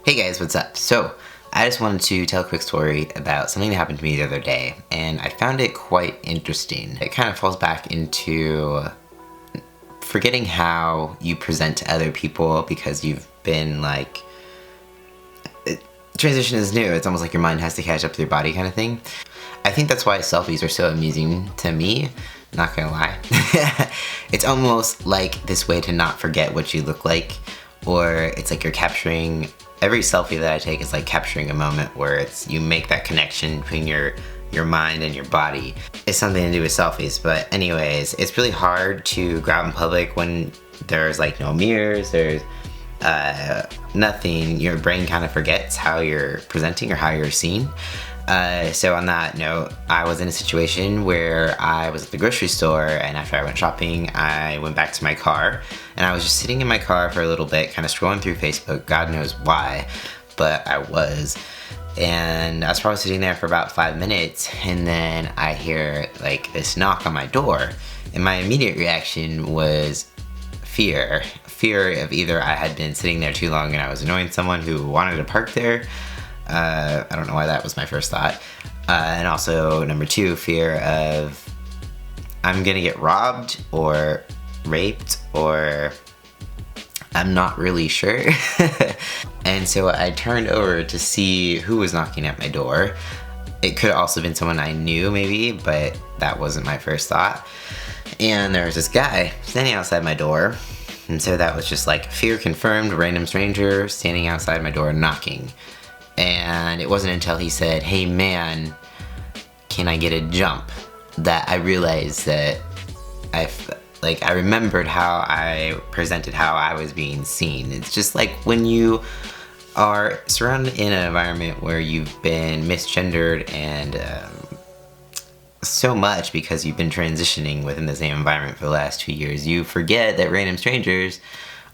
Hey guys, what's up? So, I just wanted to tell a quick story about something that happened to me the other day, and I found it quite interesting. It kind of falls back into forgetting how you present to other people because you've been transition is new. It's almost like your mind has to catch up with your body kind of thing. I think that's why selfies are so amusing to me, not gonna lie. It's almost like this way to not forget what you look like, or it's like you're capturing. Every selfie that I take is like capturing a moment where you make that connection between your mind and your body. It's something to do with selfies, but anyways, it's really hard to go out in public when there's like no mirrors, there's nothing. Your brain kind of forgets how you're presenting or how you're seen. So on that note, I was in a situation where I was at the grocery store, and after I went shopping, I went back to my car, and I was just sitting in my car for a little bit, kind of scrolling through Facebook. God knows why, but I was. And I was probably sitting there for about 5 minutes, and then I hear like this knock on my door, and my immediate reaction was fear of either I had been sitting there too long and I was annoying someone who wanted to park there. I don't know why that was my first thought. And also, number two, fear of I'm gonna get robbed or raped, or I'm not really sure. And so I turned over to see who was knocking at my door. It could have also been someone I knew maybe, but that wasn't my first thought. And there was this guy standing outside my door. And so that was just like fear confirmed, random stranger standing outside my door knocking. And it wasn't until he said, "Hey man, can I get a jump?" that I realized that I remembered how I presented how I was being seen. It's just like when you are surrounded in an environment where you've been misgendered and so much because you've been transitioning within the same environment for the last 2 years, you forget that random strangers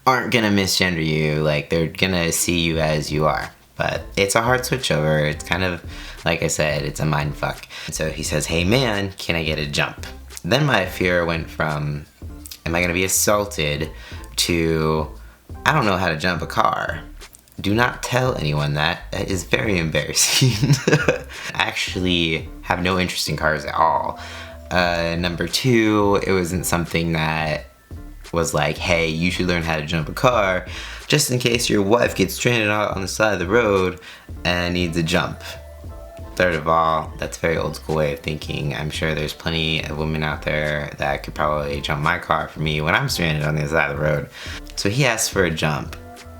aren't gonna misgender you. Like, they're gonna see you as you are. But it's a hard switch over. It's kind of, like I said, it's a mind fuck. So he says, "Hey man, can I get a jump?" Then my fear went from, am I gonna be assaulted, to, I don't know how to jump a car. Do not tell anyone that. That is very embarrassing. I actually have no interest in cars at all. Number two, it wasn't something that was like, hey, you should learn how to jump a car just in case your wife gets stranded out on the side of the road and needs a jump. Third of all, that's a very old school way of thinking. I'm sure there's plenty of women out there that could probably jump my car for me when I'm stranded on the other side of the road. So he asked for a jump,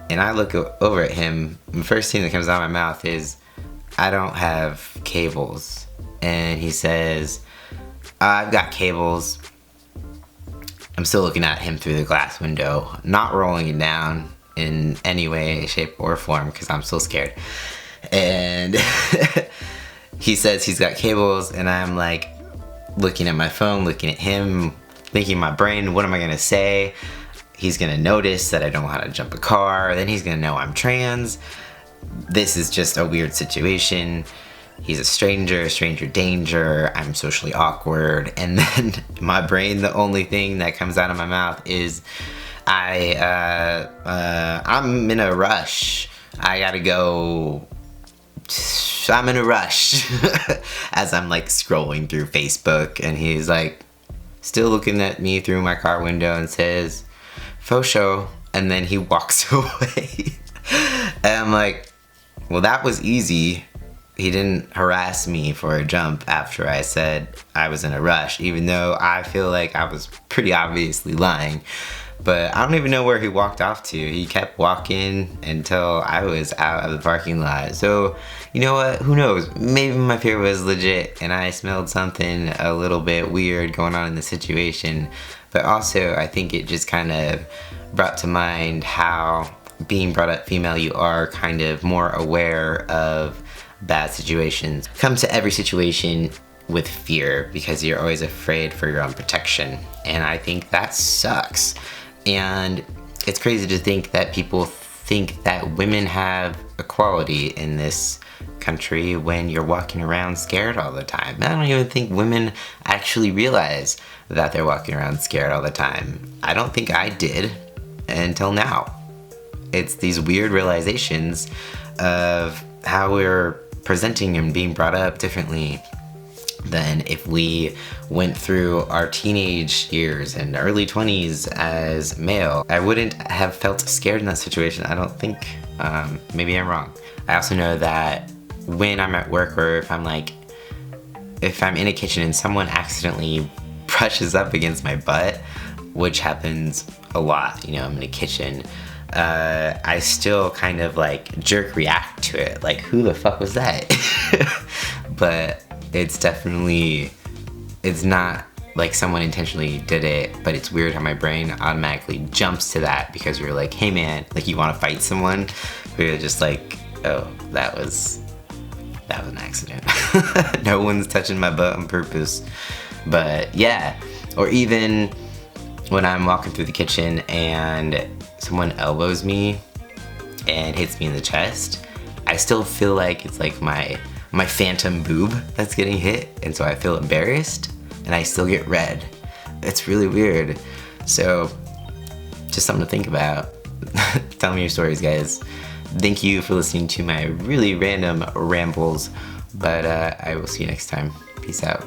and I look over at him. The first thing that comes out of my mouth is, "I don't have cables." And he says, "I've got cables." I'm still looking at him through the glass window, not rolling it down in any way, shape, or form because I'm still scared. And he says he's got cables, and I'm like looking at my phone, looking at him, thinking in my brain, what am I gonna say? He's gonna notice that I don't know how to jump a car, then he's gonna know I'm trans. This is just a weird situation. He's a stranger danger, I'm socially awkward, and then my brain, the only thing that comes out of my mouth is, I'm in a rush. I gotta go. I'm in a rush. As I'm like scrolling through Facebook, and he's like still looking at me through my car window and says, "Faux show," and then he walks away. And I'm like, well, that was easy. He didn't harass me for a jump after I said I was in a rush, even though I feel like I was pretty obviously lying. But I don't even know where he walked off to. He kept walking until I was out of the parking lot. So, you know what? Who knows? Maybe my fear was legit and I smelled something a little bit weird going on in the situation. But also, I think it just kind of brought to mind how, being brought up female, you are kind of more aware of bad situations. Come to every situation with fear because you're always afraid for your own protection. And I think that sucks. And it's crazy to think that people think that women have equality in this country when you're walking around scared all the time. I don't even think women actually realize that they're walking around scared all the time. I don't think I did until now. it's these weird realizations of how we're presenting and being brought up differently than if we went through our teenage years and early 20s as male. I wouldn't have felt scared in that situation, I don't think. Maybe I'm wrong. I also know that when I'm at work, or if I'm in a kitchen and someone accidentally brushes up against my butt, which happens a lot, you know, I'm in a kitchen, I still kind of like jerk react to it, like, who the fuck was that? But it's not like someone intentionally did it, but it's weird how my brain automatically jumps to that because you're like, hey man, like you want to fight someone, but you're just like, oh, that was an accident. No one's touching my butt on purpose. But yeah, or even when I'm walking through the kitchen and someone elbows me and hits me in the chest, I still feel like it's like my phantom boob that's getting hit, and so I feel embarrassed and I still get red. It's really weird. So just something to think about. Tell me your stories, guys. Thank you for listening to my really random rambles, but I will see you next time. Peace out.